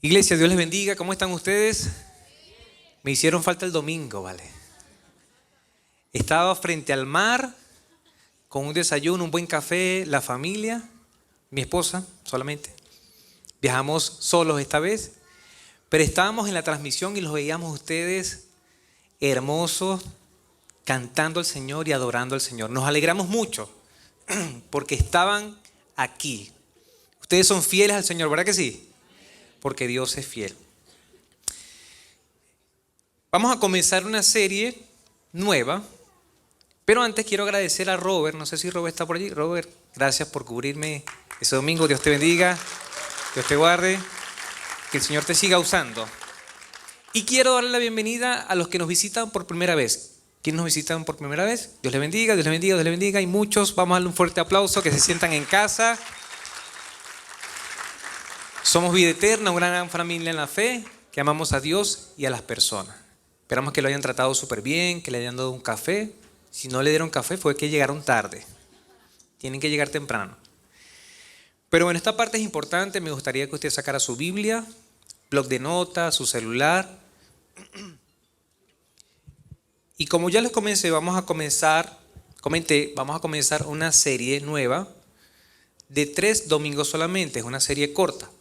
Iglesia, Dios les bendiga. ¿Cómo están ustedes? Me hicieron falta el domingo, ¿vale? Estaba frente al mar, con un desayuno, un buen café, la familia, mi esposa solamente. Viajamos solos esta vez, pero estábamos en la transmisión y los veíamos ustedes hermosos, cantando al Señor y adorando al Señor. Nos alegramos mucho porque estaban aquí. Ustedes son fieles al Señor, ¿verdad que sí? Porque Dios es fiel. Vamos a comenzar una serie nueva, pero antes quiero agradecer a Robert. No sé si Robert está por allí. Robert, gracias por cubrirme ese domingo. Dios te bendiga, Dios te guarde, que el Señor te siga usando. Y quiero darle la bienvenida a los que nos visitan por primera vez. ¿Quiénes nos visitan por primera vez? Dios les bendiga, Dios les bendiga, Dios les bendiga. Y muchos, vamos a darle un fuerte aplauso, que se sientan en casa. Somos Vida Eterna, una gran familia en la fe, que amamos a Dios y a las personas. Esperamos que lo hayan tratado súper bien, que le hayan dado un café. Si no le dieron café fue que llegaron tarde. Tienen que llegar temprano. Pero bueno, esta parte es importante. Me gustaría que usted sacara su Biblia, bloc de notas, su celular. Y como ya les comenté, vamos a comenzar una serie nueva de 3 domingos solamente. Es una serie corta.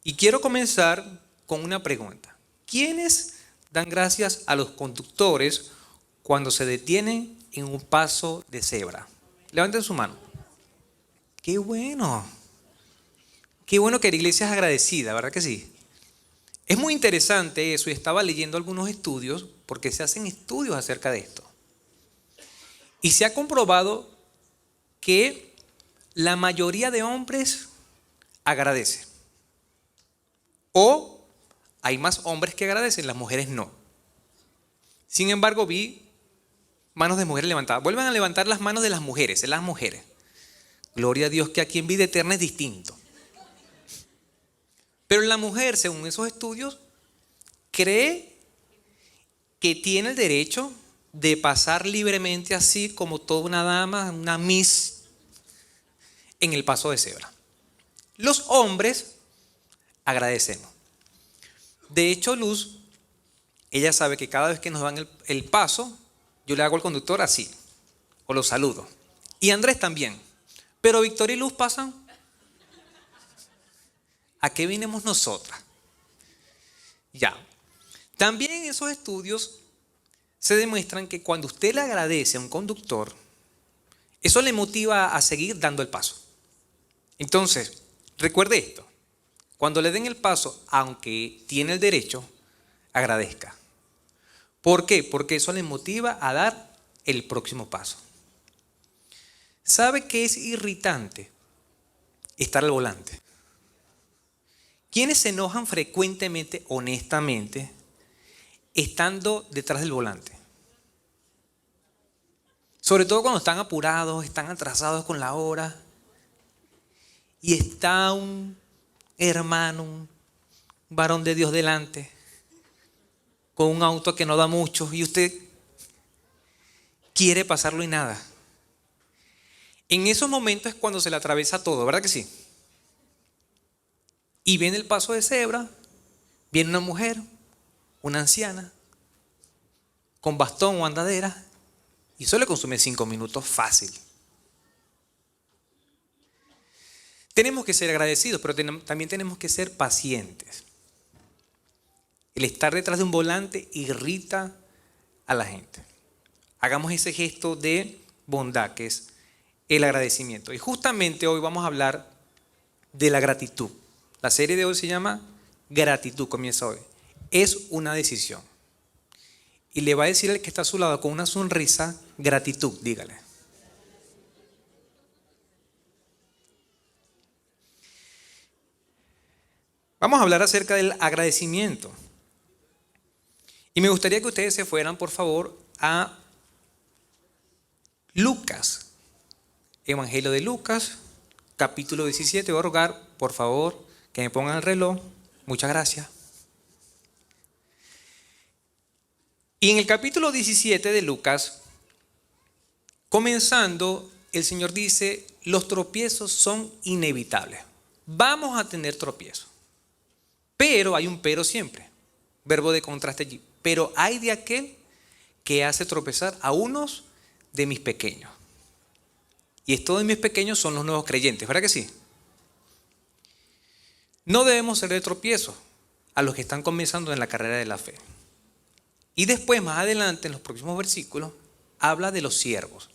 Y quiero comenzar con una pregunta. ¿Quiénes dan gracias a los conductores cuando se detienen en un paso de cebra? Levanten su mano. ¡Qué bueno! Qué bueno que la iglesia es agradecida, ¿verdad que sí? Es muy interesante eso, y estaba leyendo algunos estudios, porque se hacen estudios acerca de esto. Y se ha comprobado que la mayoría de hombres agradece. O hay más hombres que agradecen, las mujeres no. Sin embargo, vi manos de mujeres levantadas. Vuelvan a levantar las manos de las mujeres, en las mujeres. Gloria a Dios que aquí en Vida Eterna es distinto. Pero la mujer, según esos estudios, cree que tiene el derecho de pasar libremente así como toda una dama, una miss, en el paso de cebra. Los hombres agradecemos. De hecho, Luz, ella sabe que cada vez que nos dan el paso, yo le hago al conductor así, o lo saludo. Y Andrés también. Pero Victoria y Luz pasan. ¿A qué vinimos nosotras? Ya. También en esos estudios se demuestran que cuando usted le agradece a un conductor, eso le motiva a seguir dando el paso. Entonces, recuerde esto. Cuando le den el paso, aunque tiene el derecho, agradezca. ¿Por qué? Porque eso le motiva a dar el próximo paso. ¿Sabe qué es irritante? Estar al volante. ¿Quiénes se enojan frecuentemente, honestamente, estando detrás del volante? Sobre todo cuando están apurados, están atrasados con la hora y está un hermano, un varón de Dios delante, con un auto que no da mucho y usted quiere pasarlo y nada. En esos momentos es cuando se le atraviesa todo, ¿verdad que sí? Y viene el paso de cebra, viene una mujer, una anciana, con bastón o andadera, y eso le consume 5 minutos fácil. Tenemos que ser agradecidos, pero también tenemos que ser pacientes. El estar detrás de un volante irrita a la gente. Hagamos ese gesto de bondad, que es el agradecimiento. Y justamente hoy vamos a hablar de la gratitud. La serie de hoy se llama Gratitud, comienza hoy. Es una decisión. Y le va a decir al que está a su lado con una sonrisa, gratitud, dígale. Vamos a hablar acerca del agradecimiento. Y me gustaría que ustedes se fueran, por favor, a Lucas. Evangelio de Lucas, capítulo 17. Voy a rogar, por favor, que me pongan el reloj. Muchas gracias. Y en el capítulo 17 de Lucas, comenzando, el Señor dice, los tropiezos son inevitables. Vamos a tener tropiezos. Pero hay un pero siempre, verbo de contraste allí. Pero hay de aquel que hace tropezar a unos de mis pequeños. Y estos de mis pequeños son los nuevos creyentes, ¿verdad que sí? No debemos ser de tropiezo a los que están comenzando en la carrera de la fe. Y después, más adelante, en los próximos versículos, habla de los siervos.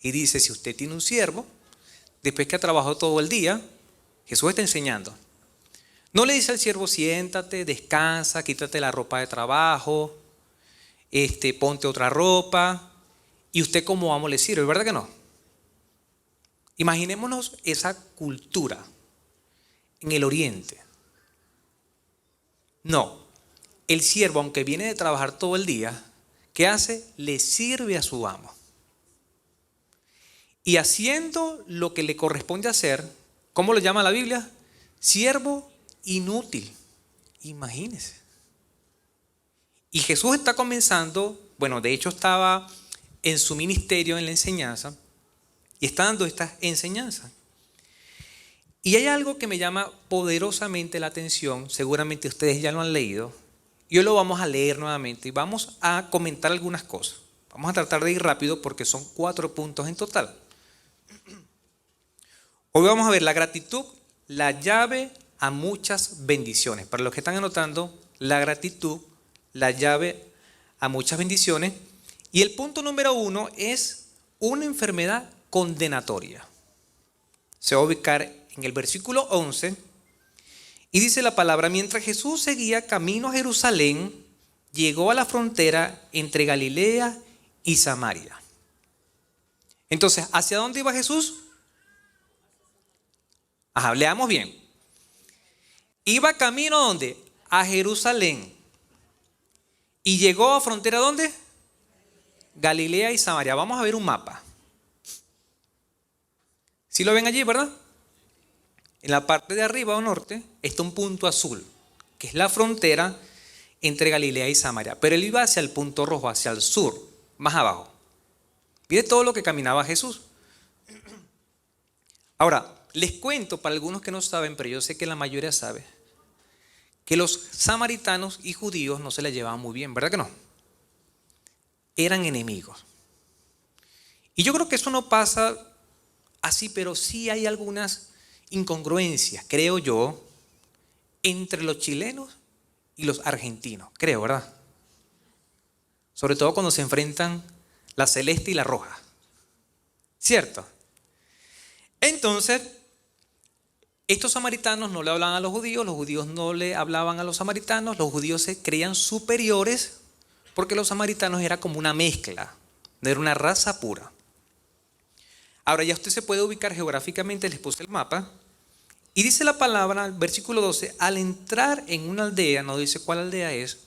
Y dice, si usted tiene un siervo, después que ha trabajado todo el día, Jesús está enseñando. No le dice al siervo, siéntate, descansa, quítate la ropa de trabajo, ponte otra ropa, y usted como amo le sirve, ¿verdad que no? Imaginémonos esa cultura en el oriente. No, el siervo, aunque viene de trabajar todo el día, ¿qué hace? Le sirve a su amo. Y haciendo lo que le corresponde hacer, ¿cómo lo llama la Biblia? Siervo inútil. Imagínense. Y Jesús está comenzando, bueno, de hecho estaba en su ministerio, en la enseñanza, y está dando estas enseñanzas. Y hay algo que me llama poderosamente la atención, seguramente ustedes ya lo han leído, y hoy lo vamos a leer nuevamente y vamos a comentar algunas cosas. Vamos a tratar de ir rápido porque son 4 puntos en total. Hoy vamos a ver la gratitud, la llave a muchas bendiciones. Para los que están anotando, la gratitud, la llave a muchas bendiciones. Y el punto número 1 es una enfermedad condenatoria. Se va a ubicar en el versículo 11 y dice la palabra: mientras Jesús seguía camino a Jerusalén, llegó a la frontera entre Galilea y Samaria. Entonces, ¿hacia dónde iba Jesús? Leamos bien. Iba camino ¿a dónde? A Jerusalén. ¿Y llegó a frontera dónde? Galilea y Samaria. Vamos a ver un mapa. ¿Sí lo ven allí, verdad? En la parte de arriba o norte está un punto azul, que es la frontera entre Galilea y Samaria. Pero él iba hacia el punto rojo, hacia el sur, más abajo. Mire todo lo que caminaba Jesús. Ahora, les cuento para algunos que no saben, pero yo sé que la mayoría sabe, que los samaritanos y judíos no se la llevaban muy bien, ¿verdad que no? Eran enemigos. Y yo creo que eso no pasa así, pero sí hay algunas incongruencias, creo yo, entre los chilenos y los argentinos, creo, ¿verdad? Sobre todo cuando se enfrentan la celeste y la roja, ¿cierto? Entonces, estos samaritanos no le hablaban a los judíos no le hablaban a los samaritanos, los judíos se creían superiores porque los samaritanos era como una mezcla, no era una raza pura. Ahora ya usted se puede ubicar geográficamente, les puse el mapa, y dice la palabra, versículo 12, al entrar en una aldea, no dice cuál aldea es,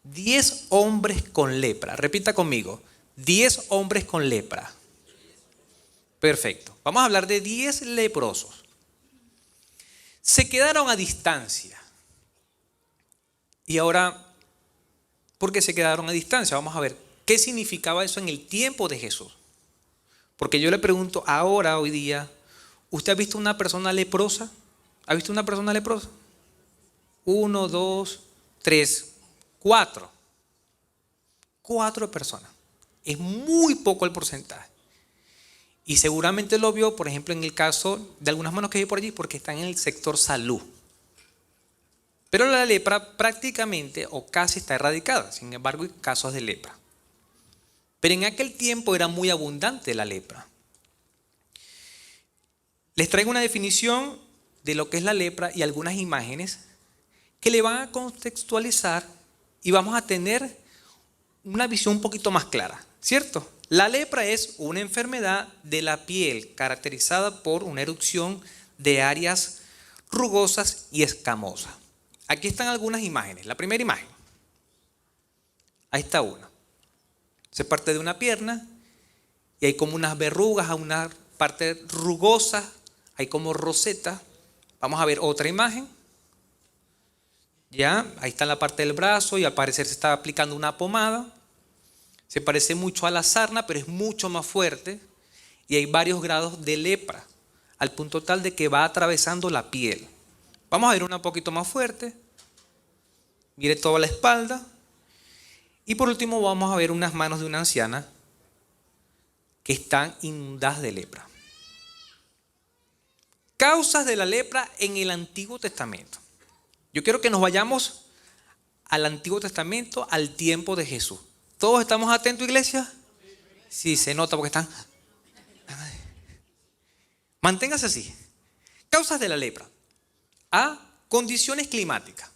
10 hombres con lepra. Repita conmigo, 10 hombres con lepra. Perfecto. Vamos a hablar de 10 leprosos. Se quedaron a distancia. Y ahora, ¿por qué se quedaron a distancia? Vamos a ver qué significaba eso en el tiempo de Jesús. Porque yo le pregunto ahora, hoy día, ¿usted ha visto una persona leprosa? ¿Ha visto una persona leprosa? 1, 2, 3, 4. 4 personas. Es muy poco el porcentaje. Y seguramente lo vio, por ejemplo, en el caso de algunas manos que hay por allí, porque están en el sector salud. Pero la lepra prácticamente o casi está erradicada. Sin embargo, hay casos de lepra. Pero en aquel tiempo era muy abundante la lepra. Les traigo una definición de lo que es la lepra y algunas imágenes que le van a contextualizar y vamos a tener una visión un poquito más clara, ¿cierto? La lepra es una enfermedad de la piel caracterizada por una erupción de áreas rugosas y escamosas. Aquí están algunas imágenes. La primera imagen. Ahí está una. Se parte de una pierna y hay como unas verrugas, una parte rugosa, hay como roseta. Vamos a ver otra imagen. Ya, ahí está la parte del brazo y al parecer se está aplicando una pomada. Se parece mucho a la sarna, pero es mucho más fuerte y hay varios grados de lepra, al punto tal de que va atravesando la piel. Vamos a ver una un poquito más fuerte. Mire toda la espalda. Y por último vamos a ver unas manos de una anciana que están inundadas de lepra. Causas de la lepra en el Antiguo Testamento. Yo quiero que nos vayamos al Antiguo Testamento, al tiempo de Jesús. ¿Todos estamos atentos, iglesia? Sí, se nota porque están. Manténgase así. Causas de la lepra. A. Condiciones climáticas.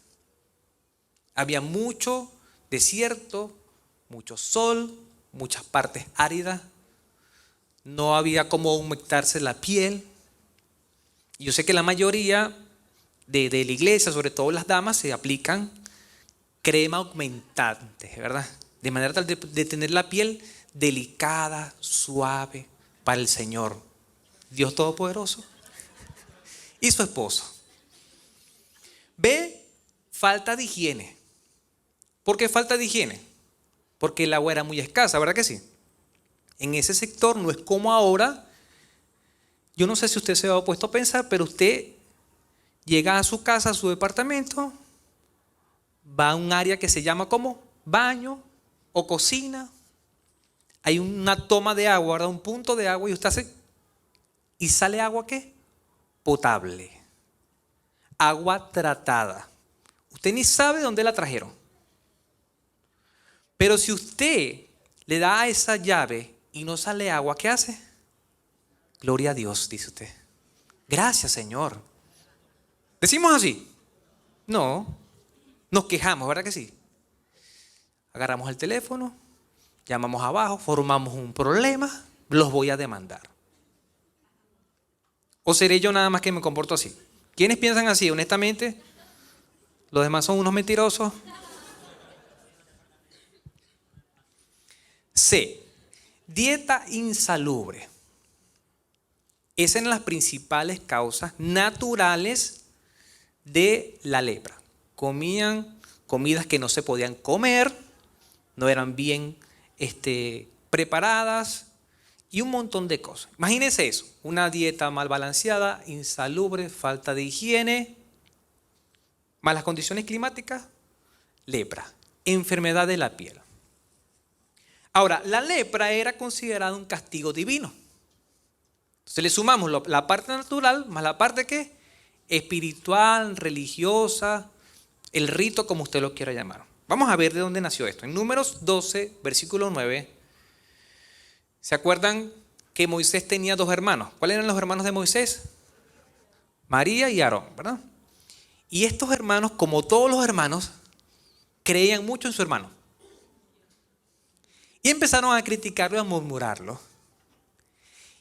Había mucho desierto, mucho sol, muchas partes áridas. No había cómo humectarse la piel. Yo sé que la mayoría de la iglesia, sobre todo las damas, se aplican crema aumentante, ¿verdad? De manera tal de tener la piel delicada, suave para el Señor, Dios Todopoderoso y su esposo. B. Falta de higiene. ¿Por qué falta de higiene? Porque el agua era muy escasa, ¿verdad que sí? En ese sector no es como ahora. Yo no sé si usted se ha puesto a pensar, pero usted llega a su casa, a su departamento, va a un área que se llama como baño o cocina. Hay una toma de agua, ¿verdad? Un punto de agua y usted hace y sale agua ¿qué? Potable. Agua tratada. Usted ni sabe de dónde la trajeron. Pero si usted le da a esa llave y no sale agua, ¿qué hace? Gloria a Dios, dice usted. Gracias, Señor. ¿Decimos así? No. Nos quejamos, ¿verdad que sí? Agarramos el teléfono, llamamos abajo, formamos un problema, los voy a demandar. ¿O seré yo nada más que me comporto así? ¿Quiénes piensan así, honestamente? ¿Los demás son unos mentirosos? C. Dieta insalubre. Esas eran las principales causas naturales de la lepra. Comían comidas que no se podían comer, no eran bien preparadas y un montón de cosas. Imagínense eso, una dieta mal balanceada, insalubre, falta de higiene, malas condiciones climáticas, lepra, enfermedad de la piel. Ahora, la lepra era considerada un castigo divino. Entonces le sumamos la parte natural más la parte ¿qué? Espiritual, religiosa, el rito como usted lo quiera llamar. Vamos a ver de dónde nació esto. En Números 12, versículo 9, ¿se acuerdan que Moisés tenía dos hermanos? ¿Cuáles eran los hermanos de Moisés? María y Aarón, ¿verdad? Y estos hermanos, como todos los hermanos, creían mucho en su hermano. Y empezaron a criticarlo y a murmurarlo.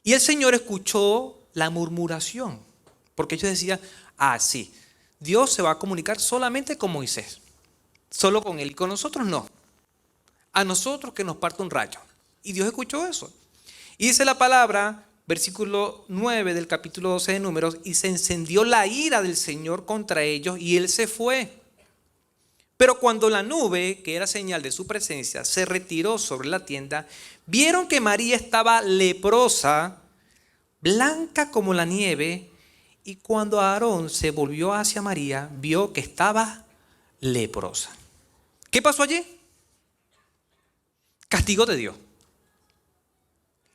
Y el Señor escuchó la murmuración, porque ellos decían, sí, Dios se va a comunicar solamente con Moisés, solo con él, y con nosotros no. A nosotros que nos parte un rayo. Y Dios escuchó eso. Y dice la palabra, versículo 9 del capítulo 12 de Números, y se encendió la ira del Señor contra ellos, y él se fue. Pero cuando la nube, que era señal de su presencia, se retiró sobre la tienda, vieron que María estaba leprosa, blanca como la nieve, y cuando Aarón se volvió hacia María, vio que estaba leprosa. ¿Qué pasó allí? Castigo de Dios.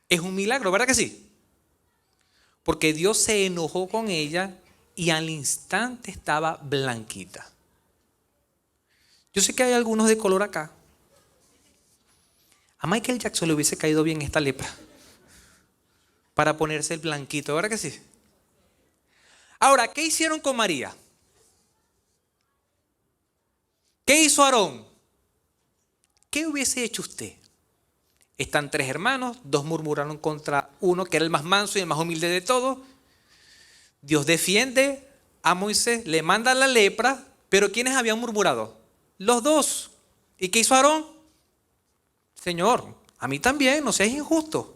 Es un milagro, ¿verdad que sí? Porque Dios se enojó con ella y al instante estaba blanquita. Yo sé que hay algunos de color acá. A Michael Jackson le hubiese caído bien esta lepra para ponerse el blanquito, ¿verdad que sí? Ahora, ¿qué hicieron con María? ¿Qué hizo Aarón? ¿Qué hubiese hecho usted? Están tres hermanos, dos murmuraron contra uno que era el más manso y el más humilde de todos. Dios defiende a Moisés, le manda la lepra, pero ¿quiénes habían murmurado? Los dos. ¿Y qué hizo Aarón? Señor, a mí también, no seas injusto.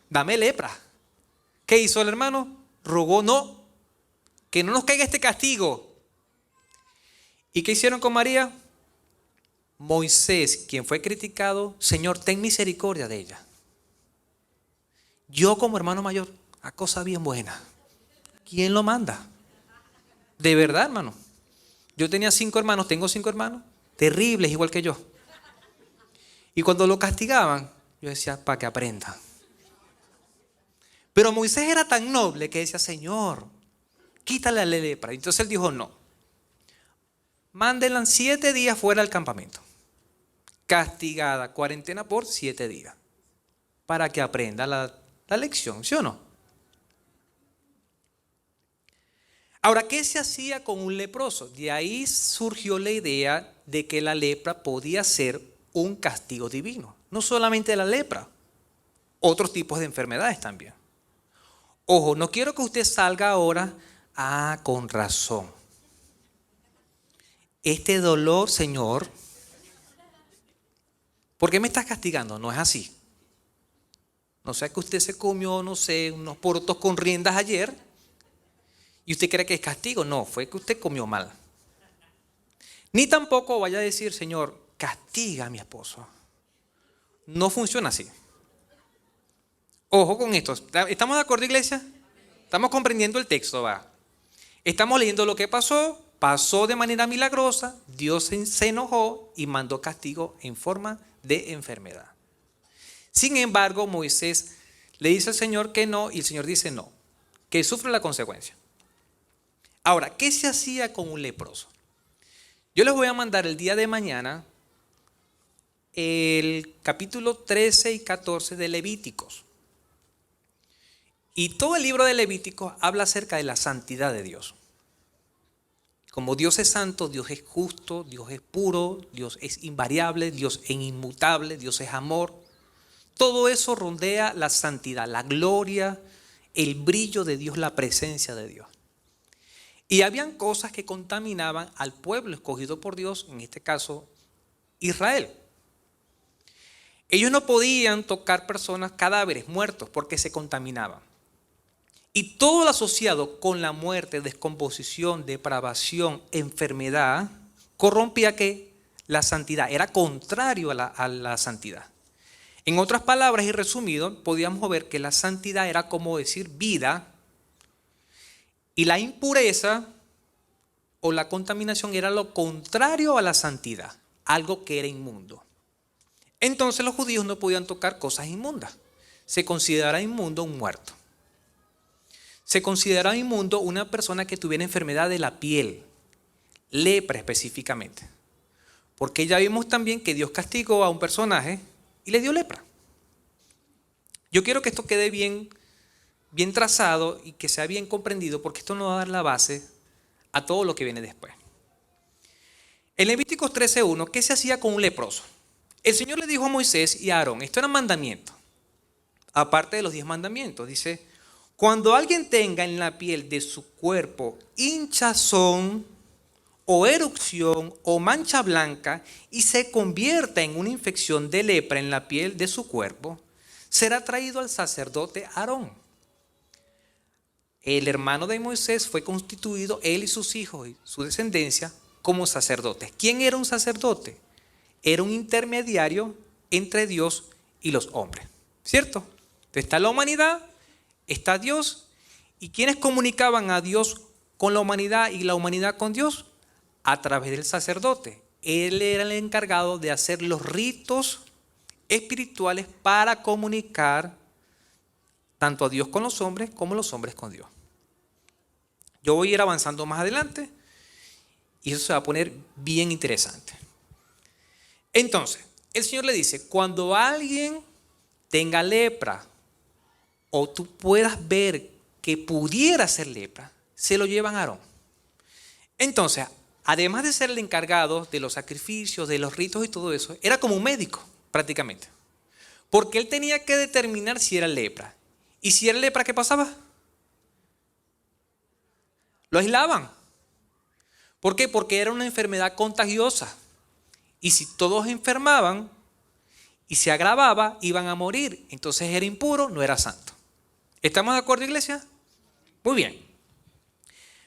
Dame lepra. ¿Qué hizo el hermano? Rogó, no, que no nos caiga este castigo. ¿Y qué hicieron con María? Moisés, quien fue criticado, Señor, ten misericordia de ella. Yo como hermano mayor, a cosa bien buena. ¿Quién lo manda? De verdad, hermano. Yo tenía 5 hermanos, tengo 5 hermanos, terribles igual que yo. Y cuando lo castigaban, yo decía, para que aprenda. Pero Moisés era tan noble que decía, Señor, quítale la lepra. Entonces él dijo, no. Mándenla 7 días fuera del campamento. Castigada, cuarentena por 7 días. Para que aprenda la lección, ¿sí o no? Ahora, ¿qué se hacía con un leproso? De ahí surgió la idea de que la lepra podía ser un castigo divino. No solamente la lepra, otros tipos de enfermedades también. Ojo, no quiero que usted salga ahora, con razón. Este dolor, Señor, ¿por qué me estás castigando? No es así. No sea que usted se comió, no sé, unos porotos con riendas ayer y usted cree que es castigo. No, fue que usted comió mal. Ni tampoco vaya a decir, Señor, castiga a mi esposo. No funciona así. Ojo con esto. ¿Estamos de acuerdo, iglesia? Estamos comprendiendo el texto, va. Estamos leyendo lo que pasó. Pasó de manera milagrosa. Dios se enojó y mandó castigo en forma de enfermedad. Sin embargo, Moisés le dice al Señor que no y el Señor dice no, que sufre la consecuencia. Ahora, ¿qué se hacía con un leproso? Yo les voy a mandar el día de mañana el capítulo 13 y 14 de Levíticos. Y todo el libro de Levíticos habla acerca de la santidad de Dios. Como Dios es santo, Dios es justo, Dios es puro, Dios es invariable, Dios es inmutable, Dios es amor. Todo eso rodea la santidad, la gloria, el brillo de Dios, la presencia de Dios. Y habían cosas que contaminaban al pueblo escogido por Dios, en este caso Israel. Ellos no podían tocar personas, cadáveres, muertos, porque se contaminaban. Y todo lo asociado con la muerte, descomposición, depravación, enfermedad, corrompía que la santidad, era contrario a la santidad. En otras palabras y resumido, podíamos ver que la santidad era como decir vida y la impureza o la contaminación era lo contrario a la santidad, algo que era inmundo. Entonces los judíos no podían tocar cosas inmundas. Se consideraba inmundo un muerto. Se consideraba inmundo una persona que tuviera enfermedad de la piel, lepra específicamente. Porque ya vimos también que Dios castigó a un personaje y le dio lepra. Yo quiero que esto quede bien trazado y que sea bien comprendido, porque esto nos va a dar la base a todo lo que viene después. En Levíticos 13:1, ¿qué se hacía con un leproso? El Señor le dijo a Moisés y a Aarón, esto era mandamiento, aparte de los 10 mandamientos, dice, cuando alguien tenga en la piel de su cuerpo hinchazón o erupción o mancha blanca y se convierta en una infección de lepra en la piel de su cuerpo, será traído al sacerdote Aarón. El hermano de Moisés fue constituido, él y sus hijos y su descendencia, como sacerdotes. ¿Quién era un sacerdote? Era un intermediario entre Dios y los hombres, ¿cierto? Entonces está la humanidad, está Dios, y ¿quiénes comunicaban a Dios con la humanidad y la humanidad con Dios? A través del sacerdote. Él era el encargado de hacer los ritos espirituales para comunicar tanto a Dios con los hombres como los hombres con Dios. Yo voy a ir avanzando más adelante y eso se va a poner bien interesante. Entonces, el Señor le dice, cuando alguien tenga lepra o tú puedas ver que pudiera ser lepra, se lo llevan a Aarón. Entonces, además de ser el encargado de los sacrificios, de los ritos y todo eso, era como un médico prácticamente. Porque él tenía que determinar si era lepra. ¿Y si era lepra, qué pasaba? Lo aislaban. ¿Por qué? Porque era una enfermedad contagiosa. Y si todos enfermaban y se agravaba, iban a morir. Entonces era impuro, no era santo. ¿Estamos de acuerdo, iglesia? Muy bien.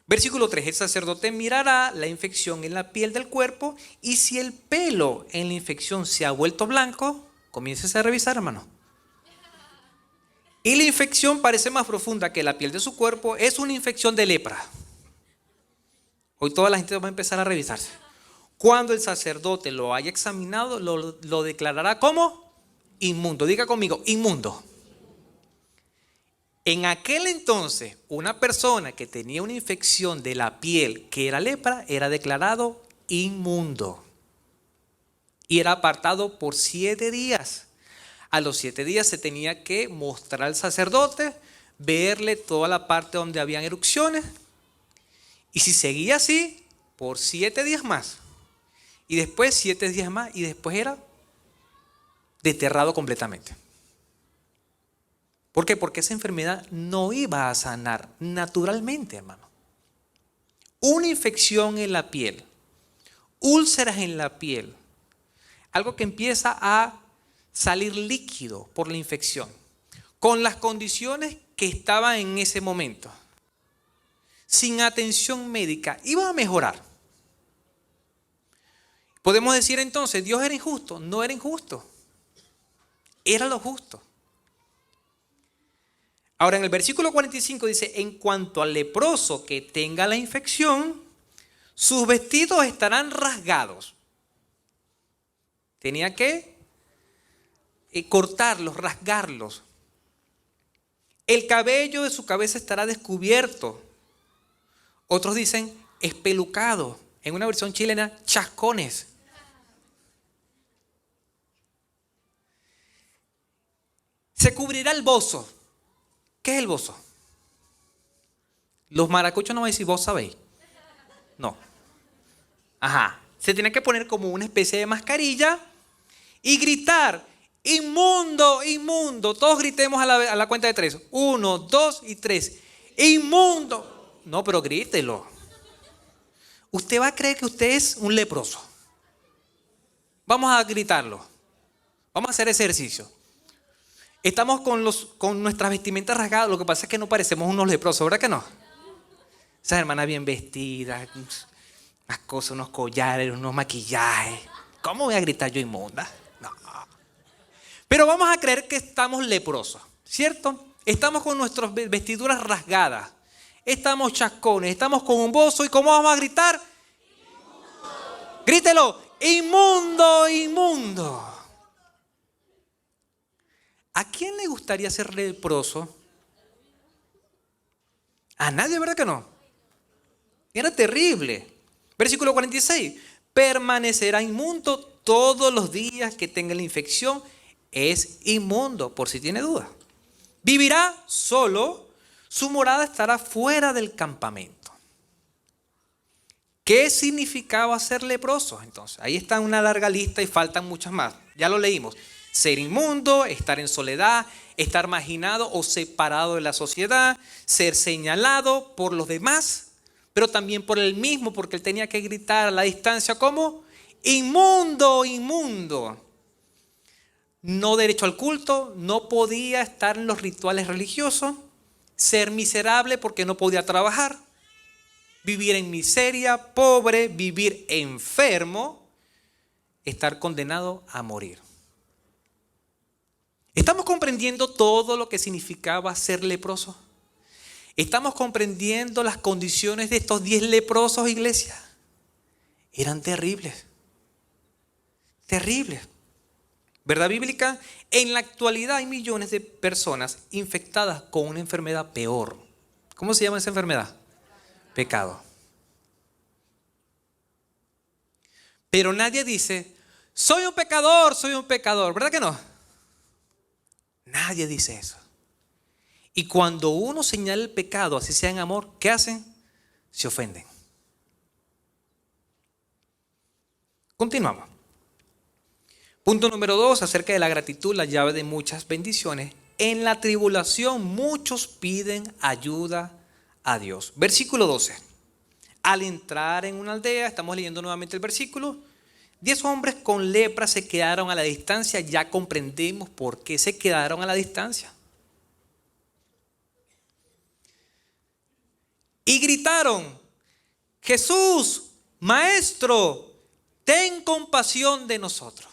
Versículo 3. El sacerdote mirará la infección en la piel del cuerpo y si el pelo en la infección se ha vuelto blanco, comiéncese a revisar, hermano. Y la infección parece más profunda que la piel de su cuerpo, es una infección de lepra. Hoy toda la gente va a empezar a revisarse. Cuando el sacerdote lo haya examinado, lo declarará como inmundo. Diga conmigo, inmundo. En aquel entonces, una persona que tenía una infección de la piel, que era lepra, era declarado inmundo. Y era apartado por 7 días. A los 7 días se tenía que mostrar al sacerdote, verle toda la parte donde habían erupciones. Y si seguía así, por 7 días más. Y después 7 días más. Y después era desterrado completamente. ¿Por qué? Porque esa enfermedad no iba a sanar naturalmente, hermano. Una infección en la piel, úlceras en la piel, algo que empieza a salir líquido por la infección, con las condiciones que estaban en ese momento, sin atención médica, iba a mejorar. Podemos decir entonces, ¿Dios era injusto? No era injusto, era lo justo. Ahora en el versículo 45 dice, en cuanto al leproso que tenga la infección, sus vestidos estarán rasgados. Tenía que cortarlos, rasgarlos. El cabello de su cabeza estará descubierto. Otros dicen espelucado. En una versión chilena, chascones. Se cubrirá el bozo. ¿Qué es el bozo? Los maracuchos no van a decir, vos sabéis. No. Ajá. Se tiene que poner como una especie de mascarilla y gritar, inmundo, inmundo. Todos gritemos a la cuenta de 3. 1, 2 y 3. Inmundo. No, pero grítelo. Usted va a creer que usted es un leproso. Vamos a gritarlo. Vamos a hacer ejercicio. Estamos con nuestras vestimentas rasgadas. Lo que pasa es que no parecemos unos leprosos, ¿verdad que no? Esas hermanas bien vestidas, unas cosas, unos collares, unos maquillajes. ¿Cómo voy a gritar yo inmunda? No. Pero vamos a creer que estamos leprosos, ¿cierto? Estamos con nuestras vestiduras rasgadas. Estamos chascones, estamos con un bozo. ¿Y cómo vamos a gritar? ¡Inmundo! Grítelo, inmundo, inmundo. ¿A quién le gustaría ser leproso? A nadie, ¿verdad que no? Era terrible. Versículo 46. Permanecerá inmundo todos los días que tenga la infección. Es inmundo, por si tiene duda. Vivirá solo. Su morada estará fuera del campamento. ¿Qué significaba ser leproso? Entonces, ahí está una larga lista y faltan muchas más. Ya lo leímos. Ser inmundo, estar en soledad, estar marginado o separado de la sociedad, ser señalado por los demás, pero también por él mismo, porque él tenía que gritar a la distancia como inmundo, inmundo. No derecho al culto, no podía estar en los rituales religiosos, ser miserable porque no podía trabajar, vivir en miseria, pobre, vivir enfermo, estar condenado a morir. ¿Estamos comprendiendo todo lo que significaba ser leproso? ¿Estamos comprendiendo las condiciones de estos 10 leprosos, iglesia? Eran terribles. Terribles. ¿Verdad bíblica? En la actualidad hay millones de personas infectadas con una enfermedad peor. ¿Cómo se llama esa enfermedad? Pecado. Pero nadie dice, soy un pecador. ¿Verdad que no? Nadie dice eso. Y cuando uno señala el pecado, así sea en amor, ¿qué hacen? Se ofenden. Continuamos. Punto número 2, acerca de la gratitud, la llave de muchas bendiciones. En la tribulación muchos piden ayuda a Dios. Versículo 12. Al entrar en una aldea, estamos leyendo nuevamente el versículo, 10 hombres con lepra se quedaron a la distancia. Ya comprendemos por qué se quedaron a la distancia. Y gritaron, Jesús, Maestro, ten compasión de nosotros.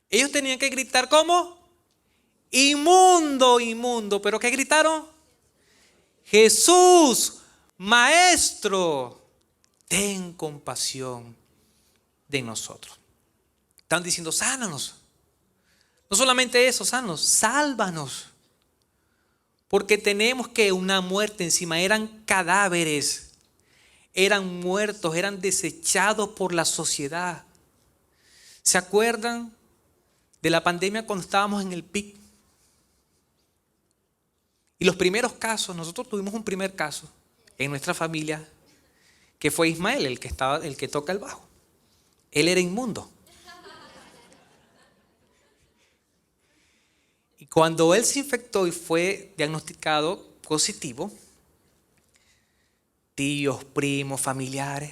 Ellos tenían que gritar ¿cómo? Inmundo, inmundo. ¿Pero qué gritaron? Jesús, Maestro, ten compasión de nosotros. Están diciendo, sánanos. No solamente eso, sánanos, sálvanos. Porque tenemos que una muerte encima. Eran cadáveres, eran muertos, eran desechados por la sociedad. ¿Se acuerdan de la pandemia cuando estábamos en el pic? Y los primeros casos, nosotros tuvimos un primer caso en nuestra familia, que fue Ismael, el que toca el bajo. Él era inmundo. Y cuando él se infectó y fue diagnosticado positivo, tíos, primos, familiares,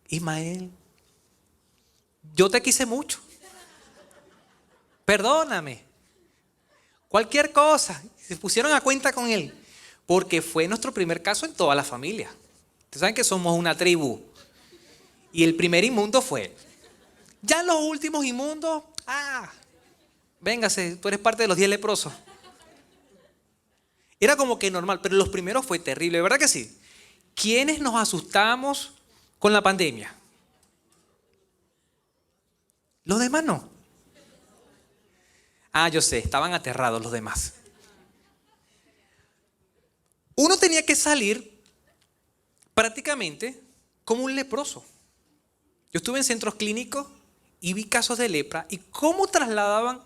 Ismael, yo te quise mucho. Perdóname. Cualquier cosa. Se pusieron a cuenta con él. Porque fue nuestro primer caso en toda la familia. Ustedes saben que somos una tribu. Y el primer inmundo fue él. Ya los últimos inmundos, véngase, tú eres parte de los 10 leprosos. Era como que normal, pero los primeros fue terrible, ¿verdad que sí? ¿Quiénes nos asustamos con la pandemia? Los demás no. Yo sé, estaban aterrados los demás. Uno tenía que salir prácticamente como un leproso. Yo estuve en centros clínicos y vi casos de lepra. ¿Y cómo trasladaban?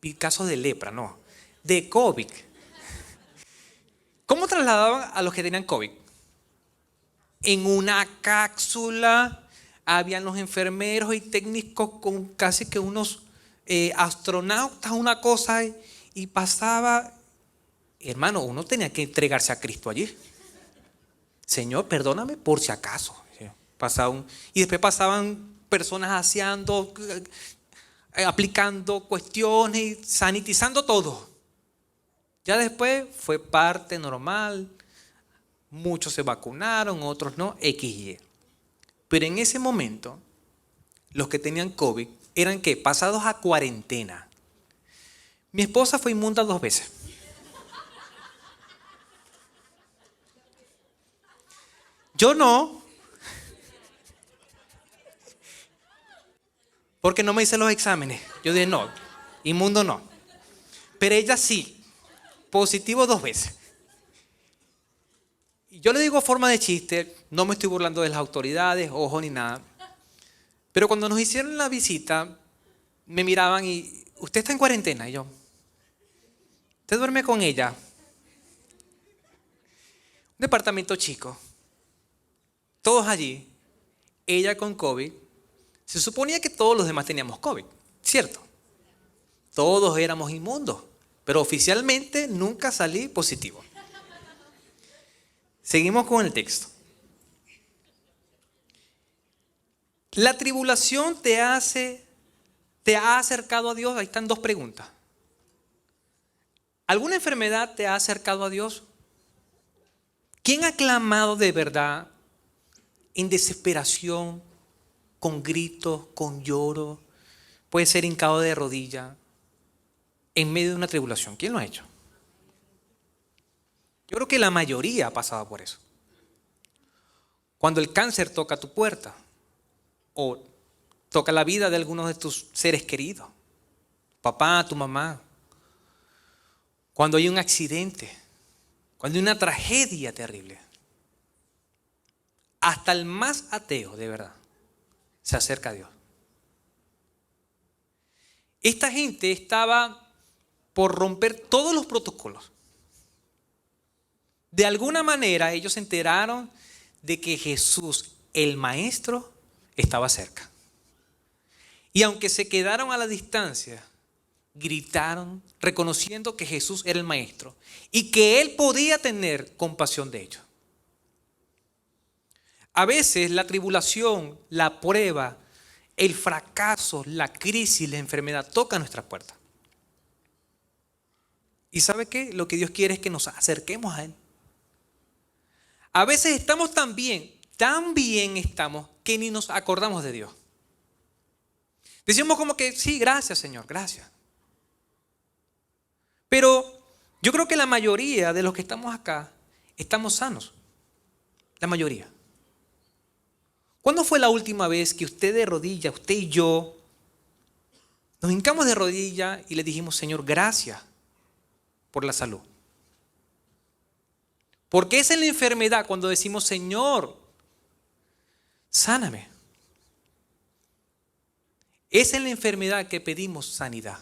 Vi casos de lepra, no, de COVID. ¿Cómo trasladaban a los que tenían COVID? En una cápsula, habían los enfermeros y técnicos con casi que unos astronautas, una cosa, y pasaba. Hermano, uno tenía que entregarse a Cristo allí. Señor, perdóname por si acaso. Y después pasaban personas aseando, aplicando cuestiones, sanitizando todo. Ya después fue parte normal. Muchos se vacunaron, otros no, XY. Pero en ese momento, los que tenían COVID eran ¿qué? Pasados a cuarentena. Mi esposa fue inmunda 2 veces. Yo no, porque no me hice los exámenes. Yo dije, no, inmundo no. Pero ella sí, positivo 2 veces. Y yo le digo forma de chiste, no me estoy burlando de las autoridades, ojo ni nada. Pero cuando nos hicieron la visita, me miraban y, ¿usted está en cuarentena? Y yo, ¿usted duerme con ella? Un departamento chico. Todos allí, ella con COVID. Se suponía que todos los demás teníamos COVID, ¿cierto? Todos éramos inmundos, pero oficialmente nunca salí positivo. Seguimos con el texto. La tribulación te ha acercado a Dios. Ahí están 2 preguntas. ¿Alguna enfermedad te ha acercado a Dios? ¿Quién ha clamado de verdad en desesperación, con gritos, con lloro? Puede ser hincado de rodilla en medio de una tribulación. ¿Quién lo ha hecho? Yo creo que la mayoría ha pasado por eso. Cuando el cáncer toca tu puerta o toca la vida de algunos de tus seres queridos, tu papá, tu mamá. Cuando hay un accidente, cuando hay una tragedia terrible. Hasta el más ateo, de verdad, se acerca a Dios. Esta gente estaba por romper todos los protocolos. De alguna manera ellos se enteraron de que Jesús, el Maestro, estaba cerca. Y aunque se quedaron a la distancia, gritaron reconociendo que Jesús era el Maestro y que Él podía tener compasión de ellos. A veces la tribulación, la prueba, el fracaso, la crisis, la enfermedad toca nuestra puerta. ¿Y sabe qué? Lo que Dios quiere es que nos acerquemos a Él. A veces estamos tan bien estamos que ni nos acordamos de Dios. Decimos como que sí, gracias Señor, gracias. Pero yo creo que la mayoría de los que estamos acá estamos sanos. La mayoría. ¿Cuándo fue la última vez que usted de rodillas, usted y yo, nos hincamos de rodillas y le dijimos, Señor, gracias por la salud? Porque es en la enfermedad cuando decimos, Señor, sáname. Es en la enfermedad que pedimos sanidad.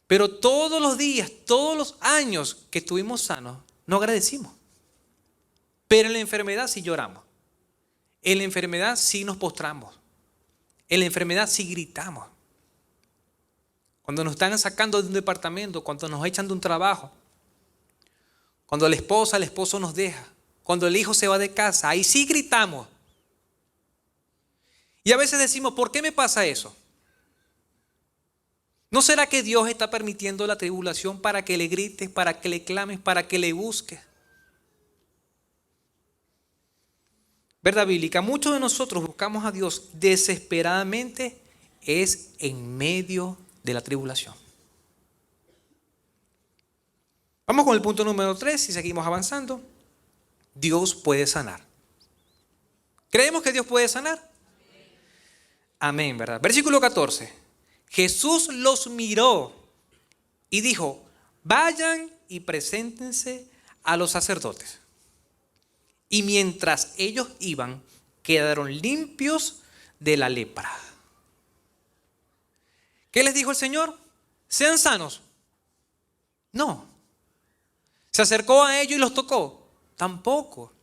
Pero todos los días, todos los años que estuvimos sanos, no agradecimos. Pero en la enfermedad sí lloramos. En la enfermedad sí nos postramos. En la enfermedad sí gritamos. Cuando nos están sacando de un departamento, cuando nos echan de un trabajo, cuando la esposa, el esposo nos deja, cuando el hijo se va de casa, ahí sí gritamos. Y a veces decimos, ¿por qué me pasa eso? ¿No será que Dios está permitiendo la tribulación para que le grites, para que le clames, para que le busques? ¿Verdad bíblica? Muchos de nosotros buscamos a Dios desesperadamente es en medio de la tribulación. Vamos con el punto número 3 y seguimos avanzando. Dios puede sanar. ¿Creemos que Dios puede sanar? Amén, ¿verdad? Versículo 14. Jesús los miró y dijo, vayan y preséntense a los sacerdotes. Y mientras ellos iban, quedaron limpios de la lepra. ¿Qué les dijo el Señor? Sean sanos. No. ¿Se acercó a ellos y los tocó? Tampoco.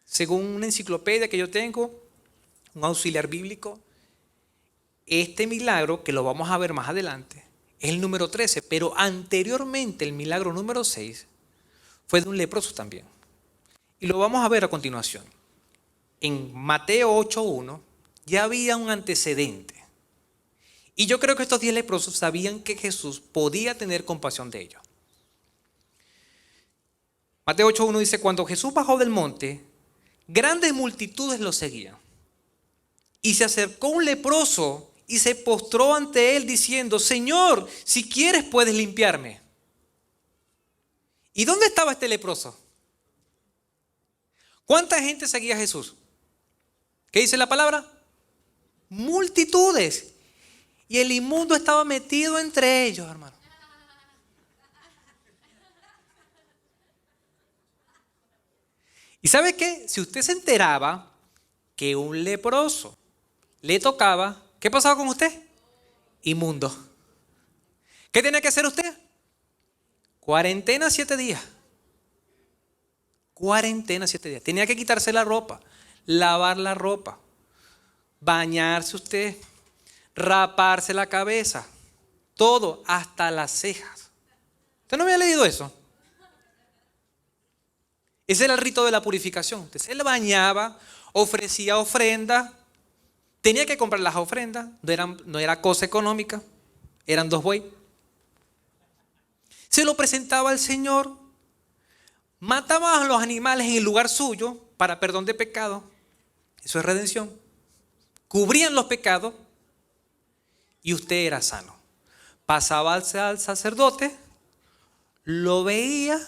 Según una enciclopedia que yo tengo, un auxiliar bíblico, este milagro, que lo vamos a ver más adelante, es el número 13, pero anteriormente el milagro número 6 fue de un leproso también. Y lo vamos a ver a continuación. En Mateo 8:1 ya había un antecedente. Y yo creo que estos 10 leprosos sabían que Jesús podía tener compasión de ellos. Mateo 8:1 dice, cuando Jesús bajó del monte, grandes multitudes lo seguían. Y se acercó un leproso y se postró ante él diciendo, Señor, si quieres puedes limpiarme. ¿Y dónde estaba este leproso? ¿Cuánta gente seguía a Jesús? ¿Qué dice la palabra? Multitudes. Y el inmundo estaba metido entre ellos, hermano. ¿Y sabe qué? Si usted se enteraba que un leproso le tocaba, ¿qué pasaba con usted? Inmundo. ¿Qué tenía que hacer usted? Cuarentena 7 días. Cuarentena 7 días. Tenía que quitarse la ropa, lavar la ropa, bañarse usted, raparse la cabeza, todo, hasta las cejas. ¿Usted no había leído eso? Ese era el rito de la purificación. Usted se le bañaba, ofrecía ofrenda, tenía que comprar las ofrendas, no era cosa económica, eran 2 bueyes. Se lo presentaba al Señor, mataba a los animales en el lugar suyo para perdón de pecado. Eso es redención. Cubrían los pecados y usted era sano. Pasaba al sacerdote, lo veía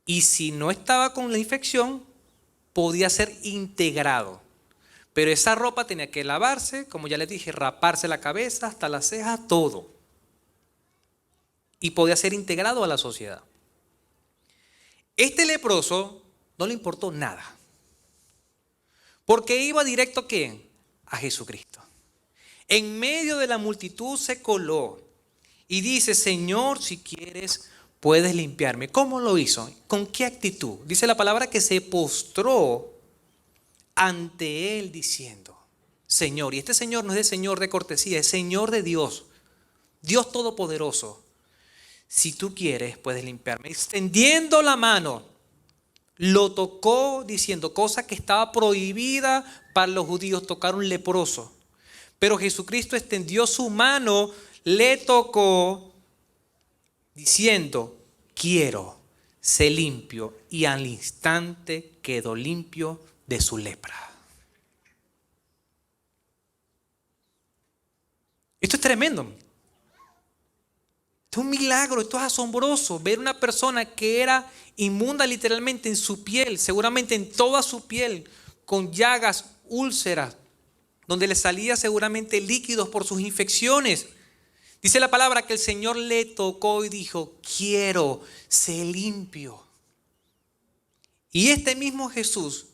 y si no estaba con la infección, podía ser integrado. Pero esa ropa tenía que lavarse, como ya les dije, raparse la cabeza hasta las cejas, todo. Y podía ser integrado a la sociedad. Este leproso no le importó nada. Porque iba directo ¿a quién? A Jesucristo. En medio de la multitud se coló y dice, Señor, si quieres, puedes limpiarme. ¿Cómo lo hizo? ¿Con qué actitud? Dice la palabra que se postró ante él diciendo, Señor. Y este Señor no es de Señor de cortesía, es Señor de Dios. Dios Todopoderoso. Si tú quieres, puedes limpiarme. Extendiendo la mano, lo tocó diciendo, cosa que estaba prohibida para los judíos, tocar un leproso. Pero Jesucristo extendió su mano, le tocó, diciendo, quiero, sé limpio. Y al instante quedó limpio de su lepra. Esto es tremendo. Esto Esto es un milagro, esto es asombroso. Ver una persona que era inmunda literalmente en su piel, seguramente en toda su piel, con llagas, úlceras, donde le salía seguramente líquidos por sus infecciones. Dice la palabra que el Señor le tocó y dijo: quiero, sé limpio. Y este mismo Jesús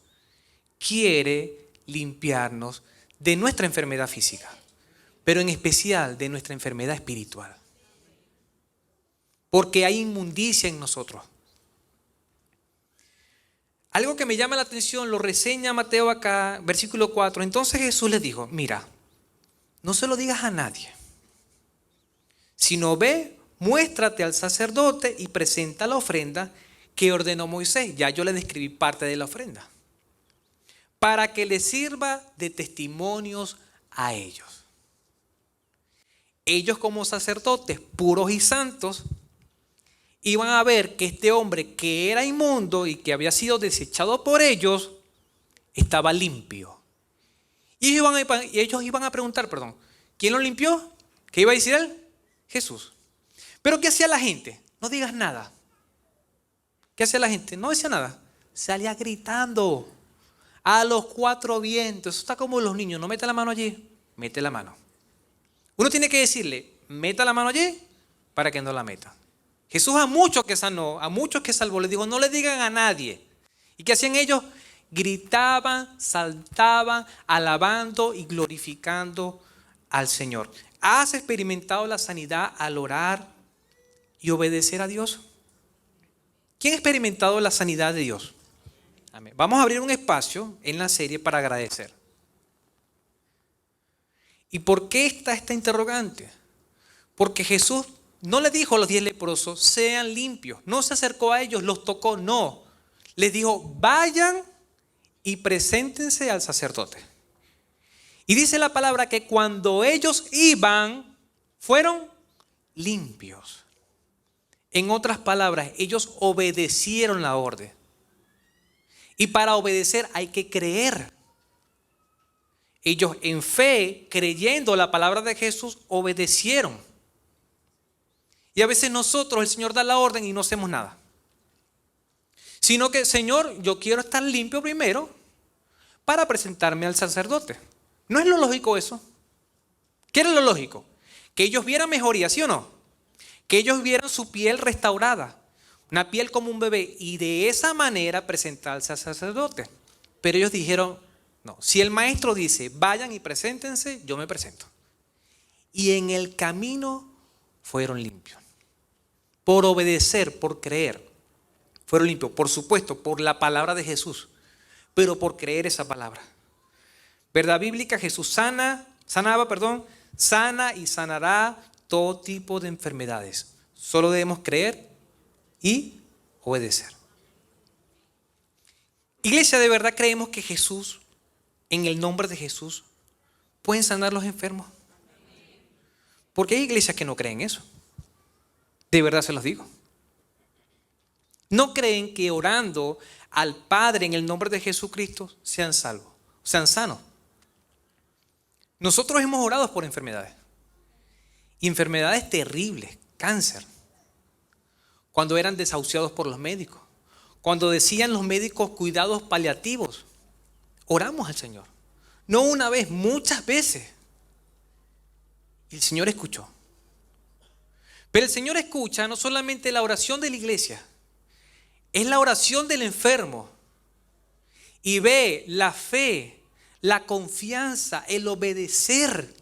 quiere limpiarnos de nuestra enfermedad física, pero en especial de nuestra enfermedad espiritual. Porque hay inmundicia en nosotros. Algo que me llama la atención, lo reseña Mateo acá, versículo 4. Entonces Jesús les dijo: mira, no se lo digas a nadie, sino ve, muéstrate al sacerdote y presenta la ofrenda que ordenó Moisés. Ya yo le describí parte de la ofrenda, para que les sirva de testimonios a ellos. Ellos, como sacerdotes puros y santos, iban a ver que este hombre que era inmundo y que había sido desechado por ellos, estaba limpio. Y ellos iban a preguntar, ¿quién lo limpió? ¿Qué iba a decir él? Jesús. Pero ¿qué hacía la gente? No digas nada. ¿Qué hacía la gente? No decía nada. Salía gritando a los cuatro vientos. Eso está como los niños. No mete la mano allí, mete la mano. Uno tiene que decirle: meta la mano allí, para que no la meta. Jesús a muchos que sanó, a muchos que salvó, les dijo: no le digan a nadie. ¿Y qué hacían ellos? Gritaban, saltaban, alabando y glorificando al Señor. ¿Has experimentado la sanidad al orar y obedecer a Dios? ¿Quién ha experimentado la sanidad de Dios? Amén. Vamos a abrir un espacio en la serie para agradecer. ¿Y por qué está esta interrogante? Porque Jesús no le dijo a los 10 leprosos: sean limpios. No se acercó a ellos, los tocó, no. Les dijo: vayan y preséntense al sacerdote. Y dice la palabra que cuando ellos iban, fueron limpios. En otras palabras, ellos obedecieron la orden. Y para obedecer hay que creer. Ellos en fe, creyendo la palabra de Jesús, obedecieron. Y a veces nosotros, el Señor da la orden y no hacemos nada. Sino que: Señor, yo quiero estar limpio primero para presentarme al sacerdote. ¿No es lo lógico eso? ¿Qué era lo lógico? Que ellos vieran mejoría, ¿sí o no? Que ellos vieran su piel restaurada, una piel como un bebé, y de esa manera presentarse al sacerdote. Pero ellos dijeron: no, si el maestro dice vayan y preséntense, yo me presento. Y en el camino fueron limpios. Por obedecer, por creer, fueron limpios. Por supuesto, por la palabra de Jesús, pero por creer esa palabra. Verdad bíblica: Jesús sana y sanará todo tipo de enfermedades. Solo debemos creer y obedecer. Iglesia, ¿de verdad creemos que Jesús, en el nombre de Jesús, pueden sanar los enfermos? Porque hay iglesias que no creen eso. De verdad se los digo. No creen que orando al Padre en el nombre de Jesucristo sean salvos, sean sanos. Nosotros hemos orado por enfermedades. Y enfermedades terribles, cáncer. Cuando eran desahuciados por los médicos. Cuando decían los médicos cuidados paliativos. Oramos al Señor. No una vez, muchas veces. Y el Señor escuchó. Pero el Señor escucha no solamente la oración de la iglesia, es la oración del enfermo. Y ve la fe, la confianza, el obedecer.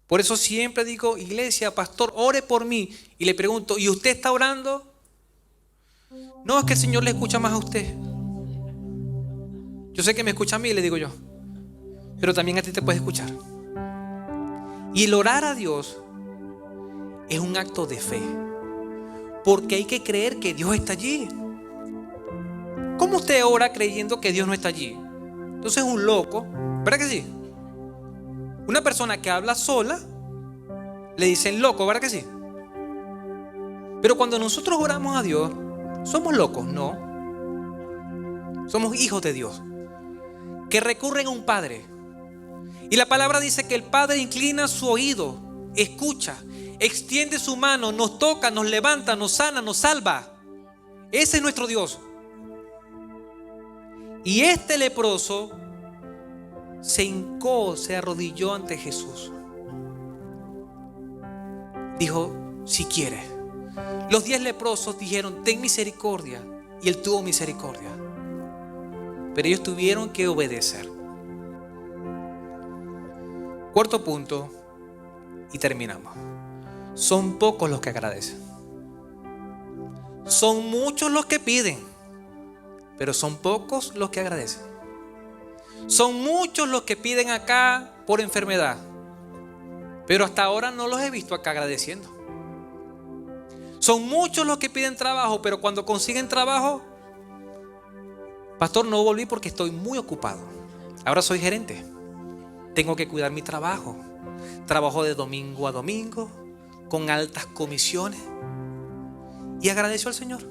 Por eso siempre digo: iglesia, pastor, ore por mí. Y le pregunto: ¿y usted está orando? No, es que el Señor le escucha más a usted. Yo sé que me escucha a mí, le digo yo, pero también a ti te puede escuchar. Y el orar a Dios es un acto de fe, porque hay que creer que Dios está allí. ¿Cómo usted ora creyendo que Dios no está allí? Entonces es un loco, ¿verdad que sí? Una persona que habla sola, le dicen loco, ¿verdad que sí? Pero cuando nosotros oramos a Dios, ¿somos locos? No. Somos hijos de Dios, que recurren a un Padre. Y la palabra dice que el Padre inclina su oído, escucha. extiende su mano, nos toca, nos levanta, nos sana, nos salva. Ese es nuestro Dios. Y este leproso se hincó, se arrodilló ante Jesús. Dijo, si quiere. Los 10 leprosos dijeron, ten misericordia. Y él tuvo misericordia. Pero ellos tuvieron que obedecer. Cuarto punto, y terminamos. Son pocos los que agradecen. Son muchos los que piden, pero son pocos los que agradecen. Son muchos los que piden acá por enfermedad, pero hasta ahora no los he visto acá agradeciendo. Son muchos los que piden trabajo, pero cuando consiguen trabajo, pastor, no volví porque estoy muy ocupado. Ahora soy gerente. Tengo que cuidar mi trabajo. Trabajo de domingo a domingo, con altas comisiones. Y agradeció al Señor.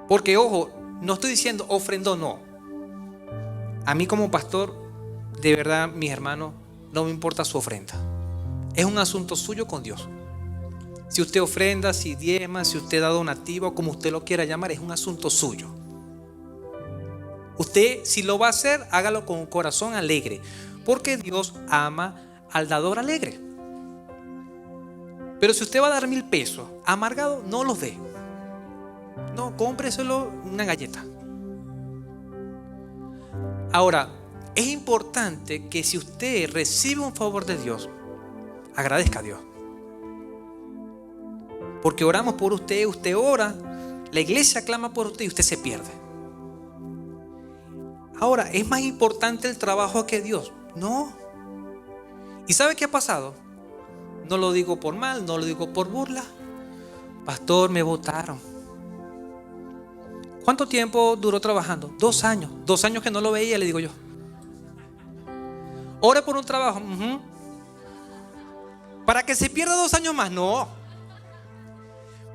Porque, ojo, no estoy diciendo ofrendó, no. A mí como pastor, de verdad, mis hermanos, no me importa su ofrenda. Es un asunto suyo con Dios. Si usted ofrenda, si diezma, si usted da donativo, como usted lo quiera llamar, es un asunto suyo. Usted, si lo va a hacer, hágalo con un corazón alegre, porque Dios ama al dador alegre. Pero si usted va a dar 1,000 pesos amargado, no los dé. No, cómpreselo una galleta. Ahora, es importante que si usted recibe un favor de Dios, agradezca a Dios. Porque oramos por usted, usted ora, la iglesia clama por usted y usted se pierde. Ahora, ¿es más importante el trabajo que Dios? No. ¿Y sabe qué ha pasado? No lo digo por mal, no lo digo por burla. Pastor, me botaron. ¿Cuánto tiempo duró trabajando? 2 años. 2 años que no lo veía, le digo yo. Ore por un trabajo. ¿Para que se pierda 2 años más? No.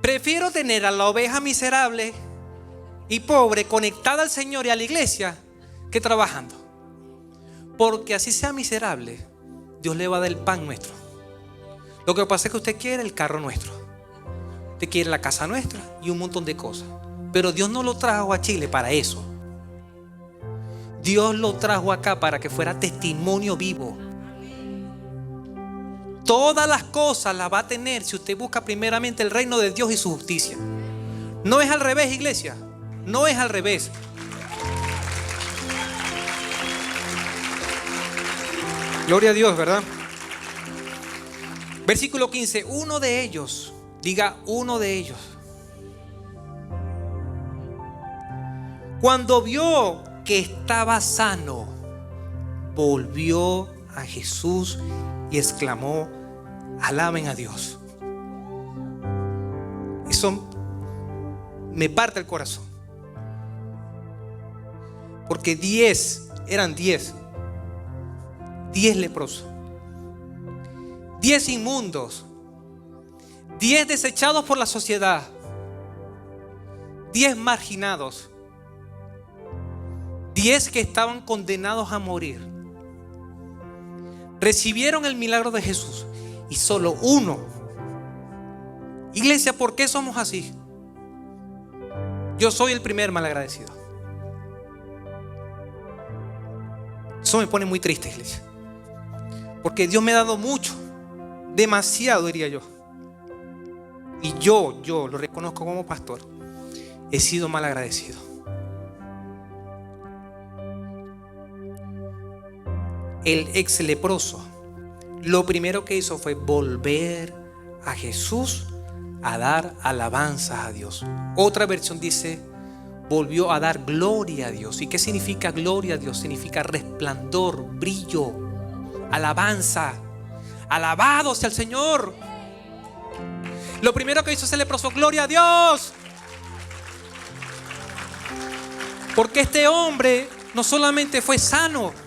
Prefiero tener a la oveja miserable y pobre conectada al Señor y a la iglesia que trabajando. Porque así sea miserable, Dios le va a dar el pan nuestro. Lo que pasa es que usted quiere el carro nuestro, usted quiere la casa nuestra y un montón de cosas. Pero Dios no lo trajo a Chile para eso. Dios lo trajo acá para que fuera testimonio vivo. Todas las cosas las va a tener si usted busca primeramente el reino de Dios y su justicia. No es al revés, iglesia. No es al revés. Gloria a Dios, ¿verdad? Versículo 15. Uno de ellos, diga uno de ellos, cuando vio que estaba sano, volvió a Jesús y exclamó, alaben a Dios. Eso me parte el corazón. Porque eran 10 leprosos, 10 inmundos, 10 desechados por la sociedad, 10 marginados, 10 que estaban condenados a morir. Recibieron el milagro de Jesús y solo uno. Iglesia, ¿por qué somos así? Yo soy el primer malagradecido. Eso me pone muy triste, iglesia. Porque Dios me ha dado mucho, demasiado diría yo. Y yo lo reconozco como pastor, he sido malagradecido. El ex leproso, lo primero que hizo fue volver a Jesús a dar alabanzas a Dios. Otra versión dice, volvió a dar gloria a Dios. ¿Y qué significa gloria a Dios? Significa resplandor, brillo, alabanza. Alabado sea el Señor. Lo primero que hizo ese leproso, gloria a Dios. Porque este hombre no solamente fue sano,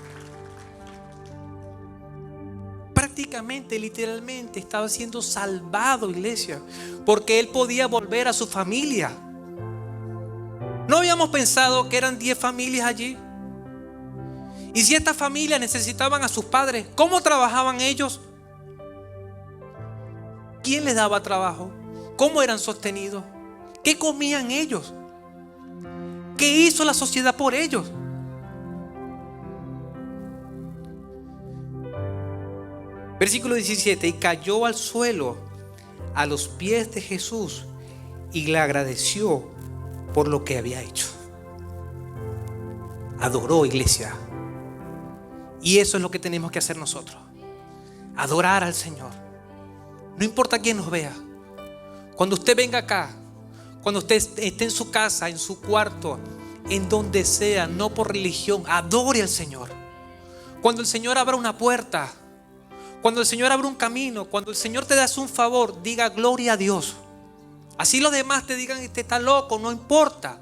prácticamente, literalmente estaba siendo salvado, iglesia, porque él podía volver a su familia. ¿No habíamos pensado que eran 10 familias allí? Y si estas familias necesitaban a sus padres, ¿cómo trabajaban ellos? ¿Quién les daba trabajo? ¿Cómo eran sostenidos? ¿Qué comían ellos? ¿Qué hizo la sociedad por ellos? Versículo 17: y cayó al suelo a los pies de Jesús y le agradeció por lo que había hecho. Adoró, iglesia. Y eso es lo que tenemos que hacer nosotros: adorar al Señor. No importa quién nos vea. Cuando usted venga acá, cuando usted esté en su casa, en su cuarto, en donde sea, no por religión, adore al Señor. Cuando el Señor abra una puerta, cuando el Señor abra un camino, cuando el Señor te hace un favor, diga gloria a Dios. Así los demás te digan: este está loco, no importa.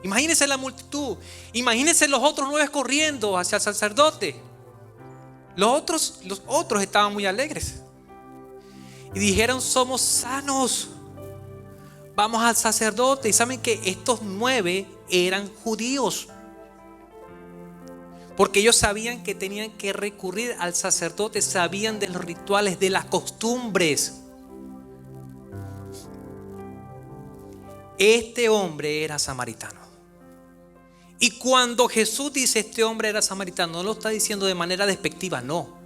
Imagínense la multitud, imagínense los otros 9 corriendo hacia el sacerdote. Los otros estaban muy alegres y dijeron: somos sanos, vamos al sacerdote. Y saben que estos 9 eran judíos, porque ellos sabían que tenían que recurrir al sacerdote, sabían de los rituales, de las costumbres. Este hombre era samaritano. Y cuando Jesús dice este hombre era samaritano, no lo está diciendo de manera despectiva, no.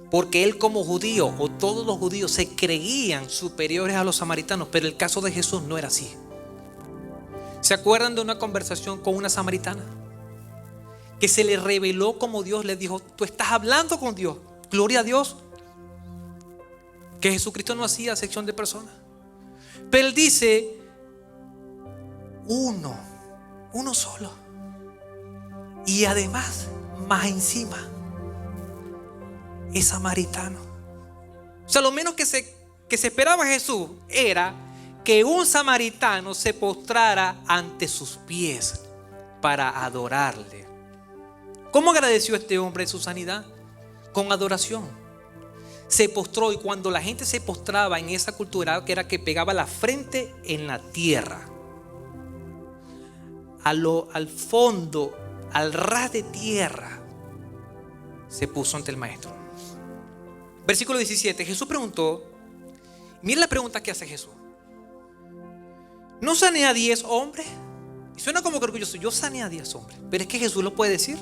Porque él, como judío, o todos los judíos, se creían superiores a los samaritanos. Pero el caso de Jesús no era así. ¿Se acuerdan de una conversación con una samaritana? Que se le reveló como Dios le dijo: tú estás hablando con Dios. Gloria a Dios. Que Jesucristo no hacía acepción de personas. Pero él dice: uno solo. Y además, más encima, es samaritano. O sea, lo menos que se esperaba Jesús era que un samaritano se postrara ante sus pies para adorarle. ¿Cómo agradeció este hombre su sanidad? Con adoración. Se postró, y cuando la gente se postraba en esa cultura, que era que pegaba la frente en la tierra, al fondo, al ras de tierra, se puso ante el maestro. Versículo 17: Jesús preguntó. Mira la pregunta que hace Jesús: ¿no sané a 10 hombres? Y suena como que orgulloso: yo sané a 10 hombres. Pero es que Jesús lo puede decir,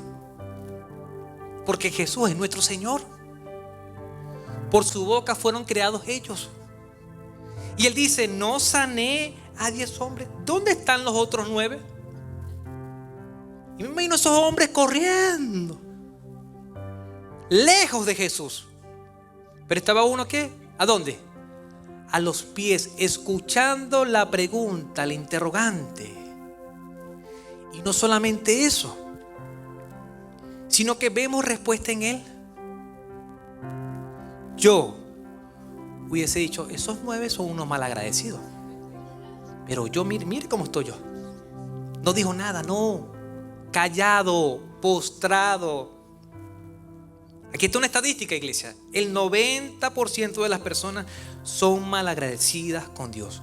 porque Jesús es nuestro Señor. Por su boca fueron creados ellos. Y él dice: no sané a 10 hombres. ¿Dónde están los otros 9? Y me imagino esos hombres corriendo lejos de Jesús. Pero estaba uno, ¿qué? ¿A dónde? A los pies, escuchando la pregunta, el interrogante. Y no solamente eso, sino que vemos respuesta en él. Yo hubiese dicho: esos 9 son unos malagradecidos. Pero yo, mire cómo estoy yo. No dijo nada, no. Callado, postrado. Aquí está una estadística, iglesia. El 90% de las personas son malagradecidas con Dios.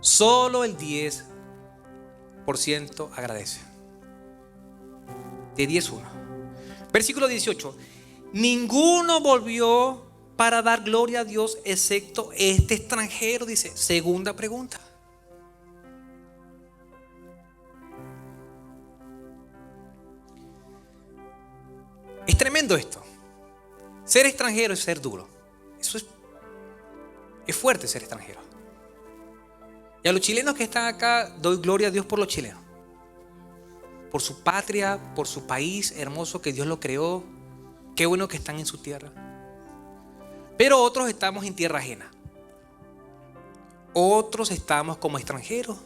Solo el 10% agradece. De 10, 1. Versículo 18: ninguno volvió para dar gloria a Dios excepto este extranjero. Dice, segunda pregunta. Es tremendo esto. Ser extranjero es ser duro. Eso es fuerte, ser extranjero. Y a los chilenos que están acá, doy gloria a Dios por los chilenos, por su patria, por su país hermoso que Dios lo creó. Qué bueno que están en su tierra. Pero otros estamos en tierra ajena. Otros estamos como extranjeros.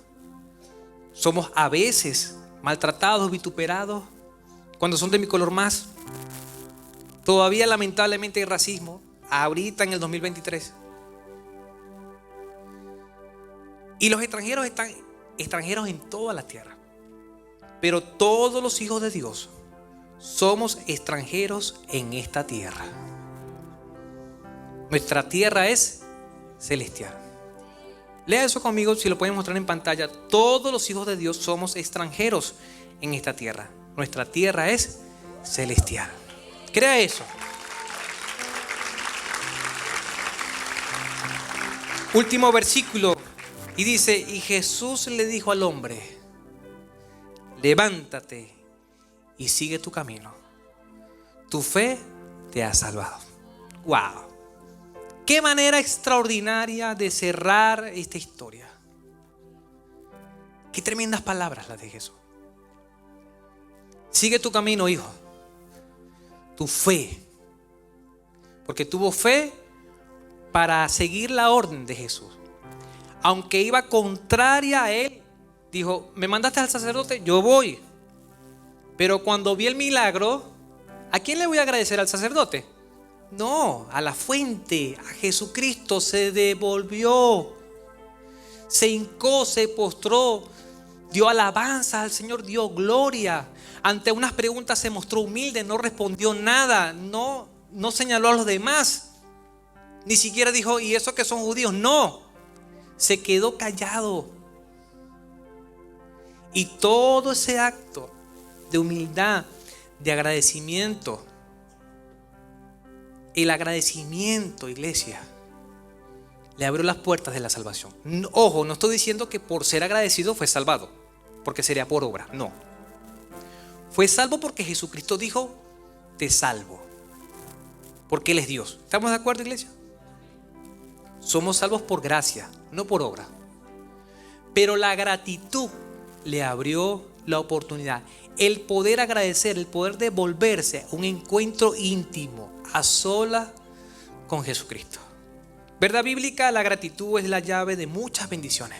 Somos a veces maltratados, vituperados. Cuando son de mi color más. Todavía lamentablemente hay racismo. Ahorita en el 2023. Y los extranjeros están extranjeros en toda la tierra. Pero todos los hijos de Dios somos extranjeros en esta tierra. Nuestra tierra es celestial. Lea eso conmigo, si lo pueden mostrar en pantalla. Todos los hijos de Dios somos extranjeros en esta tierra. Nuestra tierra es celestial. Crea eso. Último versículo. Y dice, y Jesús le dijo al hombre, levántate y sigue tu camino. Tu fe te ha salvado. ¡Wow! Qué manera extraordinaria de cerrar esta historia. Qué tremendas palabras las de Jesús. Sigue tu camino, hijo. Tu fe. Porque tuvo fe para seguir la orden de Jesús. Aunque iba contraria a él, dijo, me mandaste al sacerdote, yo voy. Pero cuando vi el milagro, ¿a quién le voy a agradecer? ¿Al sacerdote? No, a la fuente, a Jesucristo. Se devolvió, se hincó, se postró, dio alabanza al Señor, dio gloria. Ante unas preguntas se mostró humilde, no respondió nada, no señaló a los demás. Ni siquiera dijo, ¿y eso que son judíos? No, se quedó callado. Y todo ese acto de humildad, de agradecimiento, el agradecimiento, iglesia, le abrió las puertas de la salvación. Ojo, no estoy diciendo que por ser agradecido fue salvado, porque sería por obra, no. Fue salvo porque Jesucristo dijo, te salvo, porque Él es Dios. ¿Estamos de acuerdo, iglesia? Somos salvos por gracia, no por obra. Pero la gratitud le abrió la oportunidad, el poder agradecer, el poder devolverse a un encuentro íntimo, a solas con Jesucristo. Verdad bíblica, la gratitud es la llave de muchas bendiciones.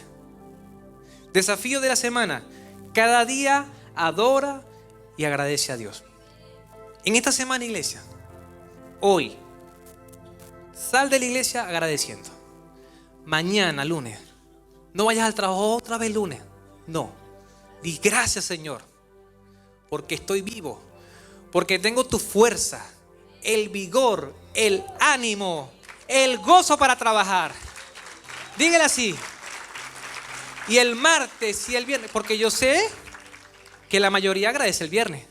Desafío de la semana: cada día adora y agradece a Dios. En esta semana, iglesia, hoy, sal de la iglesia agradeciendo. Mañana, lunes, no vayas al trabajo otra vez lunes. No, di gracias, Señor, porque estoy vivo, porque tengo tu fuerza, el vigor, el ánimo, el gozo para trabajar. Dígale así. Y el martes y el viernes, porque yo sé que la mayoría agradece el viernes.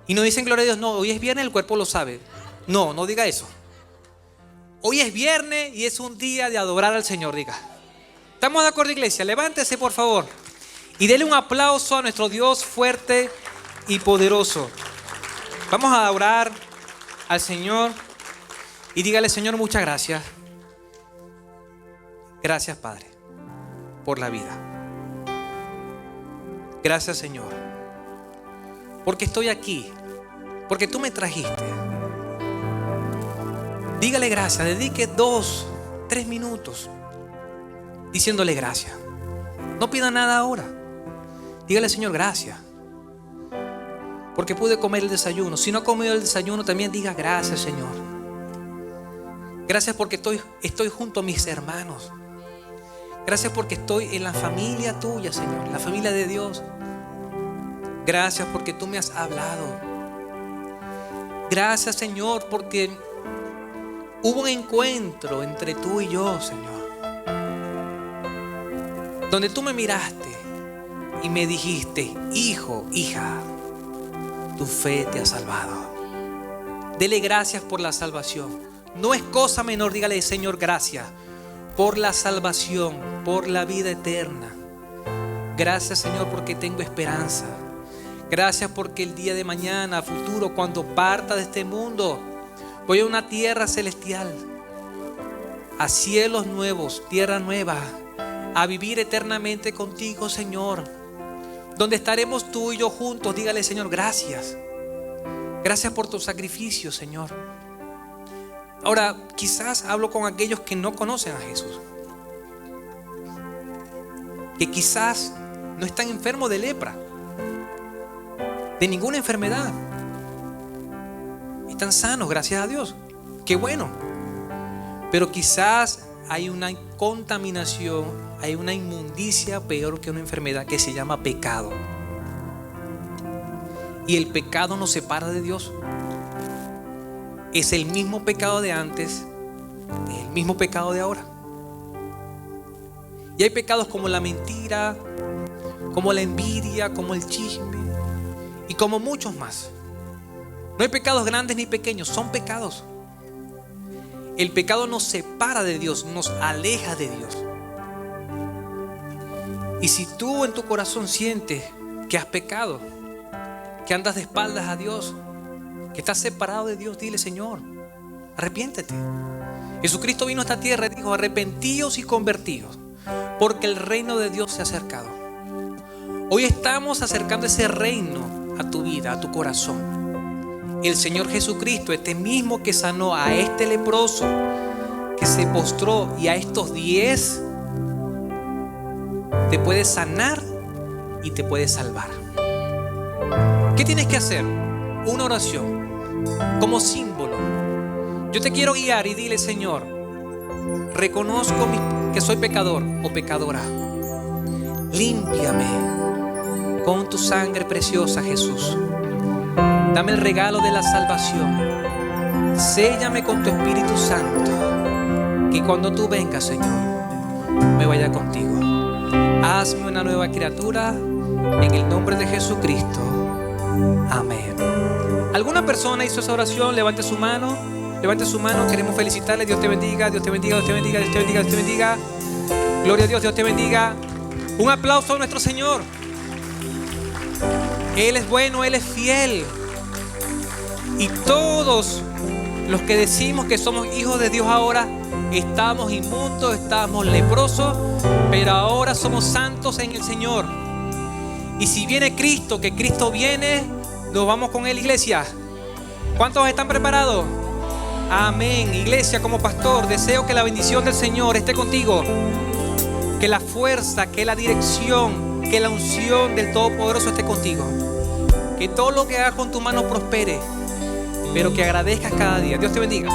Y no dicen gloria a Dios, no, hoy es viernes, el cuerpo lo sabe. No, no diga eso. Hoy es viernes y es un día de adorar al Señor, diga. ¿Estamos de acuerdo, iglesia? Levántese, por favor, y dele un aplauso a nuestro Dios fuerte y poderoso. Vamos a orar al Señor y dígale, Señor, muchas gracias. Gracias, Padre, por la vida. Gracias, Señor, porque estoy aquí, porque tú me trajiste. Dígale gracias, dedique 2, 3 minutos diciéndole gracias. No pida nada ahora. Dígale, Señor, gracias, porque pude comer el desayuno. Si no ha comido el desayuno, también diga gracias, Señor. Gracias porque estoy junto a mis hermanos. Gracias porque estoy en la familia tuya, Señor, la familia de Dios. Gracias porque tú me has hablado. Gracias, Señor, porque hubo un encuentro entre tú y yo, Señor, donde tú me miraste y me dijiste, hijo, hija, tu fe te ha salvado. Dele gracias por la salvación. No es cosa menor, dígale, Señor, gracias por la salvación, por la vida eterna. Gracias, Señor, porque tengo esperanza. Gracias porque el día de mañana, futuro, cuando parta de este mundo, voy a una tierra celestial, a cielos nuevos, tierra nueva, a vivir eternamente contigo, Señor, donde estaremos tú y yo juntos. Dígale, Señor, gracias. Gracias por tu sacrificio, Señor. Ahora, quizás hablo con aquellos que no conocen a Jesús, que quizás no están enfermos de lepra, de ninguna enfermedad. Están sanos, gracias a Dios. Qué bueno. Pero quizás hay una contaminación, hay una inmundicia peor que una enfermedad, que se llama pecado. Y el pecado nos separa de Dios. Es el mismo pecado de antes, es el mismo pecado de ahora. Y hay pecados como la mentira, como la envidia, como el chisme y como muchos más. No hay pecados grandes ni pequeños, son pecados. El pecado nos separa de Dios, nos aleja de Dios. Y si tú en tu corazón sientes que has pecado, que andas de espaldas a Dios, que estás separado de Dios, dile: Señor, arrepiéntete. Jesucristo vino a esta tierra y dijo: arrepentíos y convertíos, porque el reino de Dios se ha acercado. Hoy estamos acercando ese reino a tu vida, a tu corazón. El Señor Jesucristo, este mismo que sanó a este leproso, que se postró, y a estos 10, te puede sanar y te puede salvar. ¿Qué tienes que hacer? Una oración como símbolo. Yo te quiero guiar y dile: Señor, reconozco que soy pecador o pecadora. Límpiame con tu sangre preciosa, Jesús. Dame el regalo de la salvación. Séllame con tu Espíritu Santo, que cuando tú vengas, Señor, me vaya contigo. Hazme una nueva criatura en el nombre de Jesucristo. Amén. ¿Alguna persona hizo esa oración? Levante su mano. Levante su mano. Queremos felicitarle. Dios te bendiga. Dios te bendiga. Dios te bendiga. Dios te bendiga. Dios te bendiga. Gloria a Dios. Dios te bendiga. Un aplauso a nuestro Señor. Él es bueno. Él es fiel. Y todos los que decimos que somos hijos de Dios ahora, estamos inmundos, estamos leprosos, pero ahora somos santos en el Señor. Y si viene Cristo, que Cristo viene, nos vamos con Él, iglesia. ¿Cuántos están preparados? Amén. Iglesia, como pastor, deseo que la bendición del Señor esté contigo. Que la fuerza, que la dirección, que la unción del Todopoderoso esté contigo. Que todo lo que hagas con tu mano prospere, pero que agradezcas cada día. Dios te bendiga.